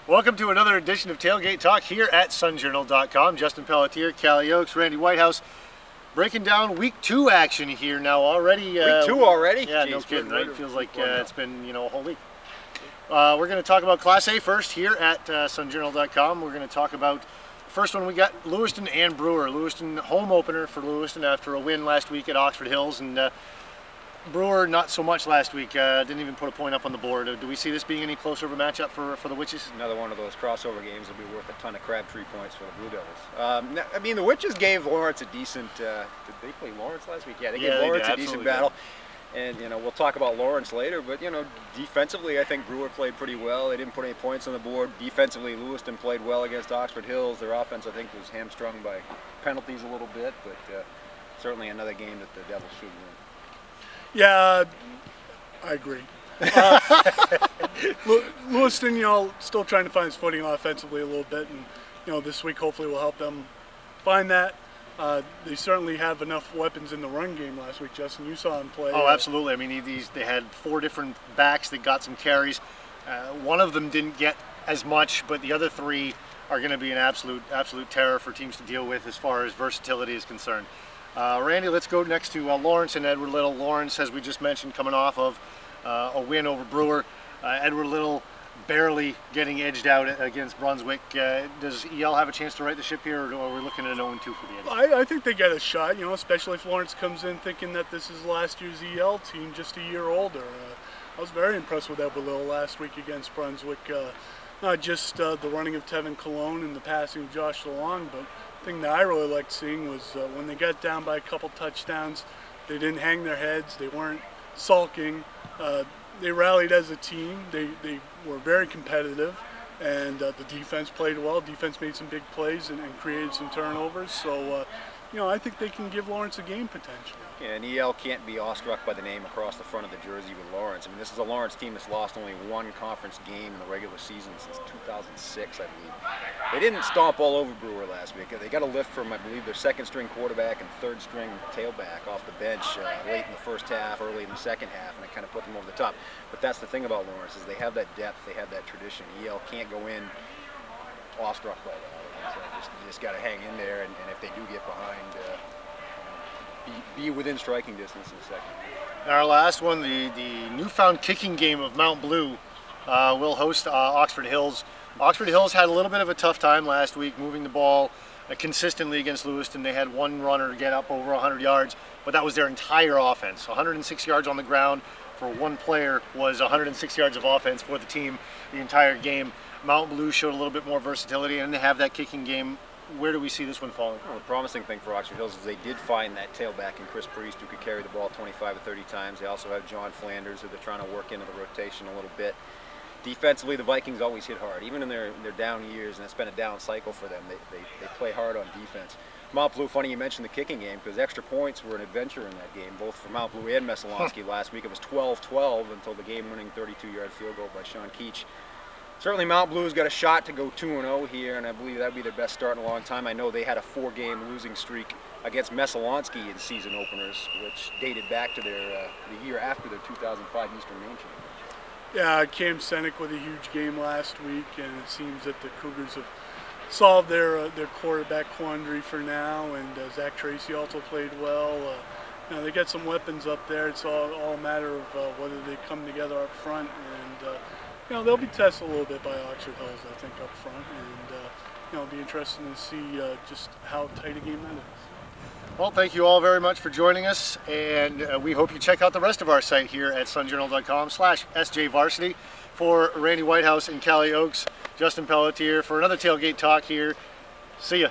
Welcome to another edition of Tailgate Talk here at sunjournal.com. Justin Pelletier, Kalle Oaks, Randy Whitehouse, breaking down week 2 action here now already. Week 2 already? Yeah, Jeez, no kidding, right? It feels like it's been, a whole week. We're going to talk about Class A first here at sunjournal.com. We're going to talk about the first one. We got Lewiston and Brewer. Lewiston home opener for Lewiston after a win last week at Oxford Hills, and Brewer not so much last week. Didn't even put a point up on the board. Do we see this being any closer of a matchup for the Witches? Another one of those crossover games will be worth a ton of Crabtree points for the Blue Devils. I mean, the Witches gave Lawrence a decent. Did they play Lawrence last week? Yeah, they gave Lawrence a decent battle. And we'll talk about Lawrence later, but defensively I think Brewer played pretty well. They didn't put any points on the board. Defensively, Lewiston played well against Oxford Hills. Their offense I think was hamstrung by penalties a little bit, but certainly another game that the Devils should win. Yeah, I agree. Lewiston, still trying to find his footing offensively a little bit, and this week hopefully will help them find that. They certainly have enough weapons in the run game last week. Justin, you saw him play. Oh, absolutely. I mean, they had 4 different backs that got some carries. One of them didn't get as much, but the other 3 are going to be an absolute terror for teams to deal with as far as versatility is concerned. Randy, let's go next to Lawrence and Edward Little. Lawrence, as we just mentioned, coming off of a win over Brewer. Edward Little barely getting edged out against Brunswick. Does EL have a chance to right the ship here, or are we looking at an 0-2 for the Eddies? I think they get a shot, especially if Lawrence comes in thinking that this is last year's EL team, just a year older. I was very impressed with Edward Little last week against Brunswick. Not just the running of Tevin Cologne and the passing of Josh DeLong, but the thing that I really liked seeing was when they got down by a couple touchdowns, they didn't hang their heads, they weren't sulking. They rallied as a team. They were very competitive, and the defense played well. Defense made some big plays and created some turnovers. So, I think they can give Lawrence a game potential. Yeah, and EL can't be awestruck by the name across the front of the jersey with Lawrence. I mean, this is a Lawrence team that's lost only 1 conference game in the regular season since 2006, I believe. They didn't stomp all over Brewer last week. They got a lift from, I believe, their 2nd-string quarterback and 3rd-string tailback off the bench late in the first half, early in the second half, and it kind of put them over the top. But that's the thing about Lawrence, is they have that depth, they have that tradition. EL can't go in awestruck by that. So you just got to hang in there, and if they do get behind, be within striking distance in the second. Our last one, the newfound kicking game of Mount Blue, will host Oxford Hills. Oxford Hills had a little bit of a tough time last week moving the ball consistently against Lewiston. They had 1 runner get up over 100 yards, but that was their entire offense. 106 yards on the ground for 1 player was 106 yards of offense for the team the entire game. Mount Blue showed a little bit more versatility and they have that kicking game. Where do we see this one falling? Well, the promising thing for Oxford Hills is they did find that tailback in Chris Priest who could carry the ball 25 or 30 times. They also have John Flanders who they're trying to work into the rotation a little bit. Defensively, the Vikings always hit hard. Even in their down years, and it's been a down cycle for them, they play hard on defense. Mount Blue, funny you mentioned the kicking game, because extra points were an adventure in that game, both for Mount Blue and Messalonsky last week. It was 12-12 until the game-winning 32-yard field goal by Sean Keach. Certainly Mount Blue's got a shot to go 2-0 here, and I believe that would be their best start in a long time. I know they had a 4-game losing streak against Messalonsky in season openers, which dated back to the year after their 2005 Eastern Maine Championship. Yeah, Cam Senek with a huge game last week, and it seems that the Cougars have solved their quarterback quandary for now, and Zach Tracy also played well. They got some weapons up there. It's all a matter of whether they come together up front, and they'll be tested a little bit by Oxford Hills, I think, up front, and it'll be interesting to see just how tight a game that is. Well, thank you all very much for joining us, and we hope you check out the rest of our site here at sunjournal.com/sjvarsity. For Randy Whitehouse and Kalle Oaks, Justin Pelletier for another Tailgate Talk here. See ya.